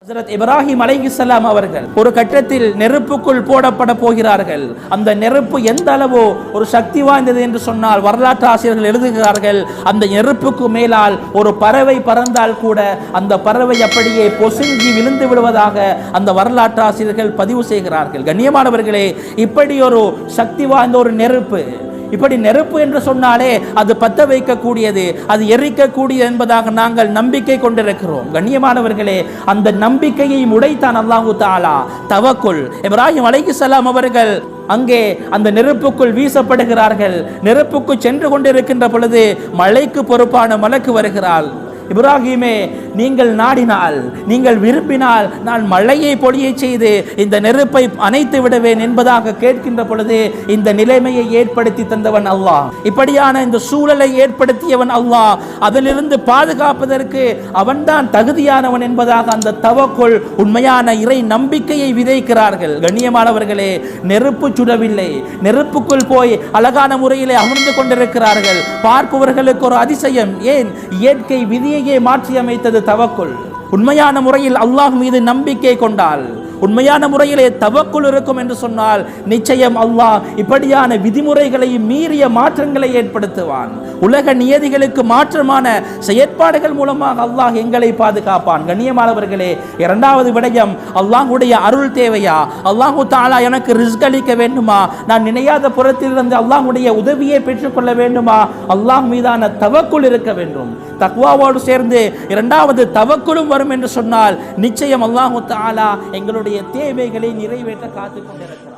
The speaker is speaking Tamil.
ஹஜ்ரத் இப்ராஹிம் அலைஹிஸ்ஸலாம் அவர்கள் ஒரு கட்டத்தில் நெருப்புக்குள் போடப்பட போகிறார்கள். அந்த நெருப்பு எந்த அளவு ஒரு சக்தி வாய்ந்தது என்று சொன்னால் வரலாற்று ஆசிரியர்கள் எழுதுகிறார்கள், அந்த நெருப்புக்கு மேலால் ஒரு பறவை பறந்தால் கூட அந்த பறவை அப்படியே பொசுங்கி விழுந்து விடுவதாக அந்த வரலாற்று ஆசிரியர்கள் பதிவு செய்கிறார்கள். கண்ணியமானவர்களே, இப்படி ஒரு சக்தி வாய்ந்த ஒரு நெருப்பு, இப்படி நெருப்பு என்று சொன்னாலே அது பத்த வைக்கக்கூடியது, அது எரிக்கக்கூடியது என்பதாக நாங்கள் நம்பிக்கை கொண்டிருக்கிறோம். கண்ணியமானவர்களே, அந்த நம்பிக்கையை உடைத்தான் அல்லாஹு தஆலா. தவக்குல் இப்ராஹிம் அலைஹிஸ்ஸலாம் அவர்கள் அங்கே அந்த நெருப்புக்குள் வீசப்படுகிறார்கள். நெருப்புக்கு சென்று கொண்டிருக்கின்ற பொழுது மலைக்கு பொறுப்பான மலக்கு வருகிறாள். இப்ராஹிமே, நீங்கள் நாடினால், நீங்கள் விரும்பினால் நான் மழையை பொழியை செய்து இந்த நெருப்பை அணைத்து விடுவேன் என்பதாக கேட்கின்ற பொழுது இந்த நிலைமையை ஏற்படுத்தி தந்தவன் அல்லாஹ். இப்படியான இந்த சூழலை ஏற்படுத்தியவன் அல்லாஹ். அதிலிருந்து பாதுகாப்பதற்கு அவன்தான் தகுதியானவன் என்பதாக அந்த தவக்குள் உண்மையான இறை நம்பிக்கையை விதைக்கிறார்கள். கண்ணியமானவர்களே, நெருப்பு சுடவில்லை, நெருப்புக்குள் போய் அழகான முறையிலே அமர்ந்து கொண்டிருக்கிறார்கள். பார்ப்பவர்களுக்கு ஒரு அதிசயம். ஏன்? இயற்கை விதியை மாற்றி அமைத்தது தவக்குல். உண்மையான முறையில் அல்லாஹ் மீது நம்பிக்கை கொண்டால், உண்மையான முறையிலே தவக்குல் இருக்கும் என்று சொன்னால் நிச்சயம் அல்லாஹ் இப்படியான விதிமுறைகளை மீறிய மாற்றங்களை ஏற்படுத்துவான். உலக நியதிகளுக்கு மாற்றமான செயற்பாடுகள் மூலமாக அல்லாஹ் எங்களை பாதுகாப்பான். கண்ணியமானவர்களே, இரண்டாவது விடயம், அல்லாஹ்வுடைய அருள் தேவையா? அல்லாஹு தஆலா எனக்கு ரிஸ்க் அளிக்க வேண்டுமா? நான் நினையாத புறத்திலிருந்து அல்லாஹ்வுடைய உதவியை பெற்றுக்கொள்ள வேண்டுமா? அல்லாஹ் மீதான தவக்குல் இருக்க வேண்டும். தக்வாவோடு சேர்ந்து இரண்டாவது தவக்குலும் வரும் என்று சொன்னால் நிச்சயம் அல்லாஹு தஆலா எங்களுடைய தேவைகளை நிறைவேற்ற காத்துக் கொண்டிருக்கிறார்.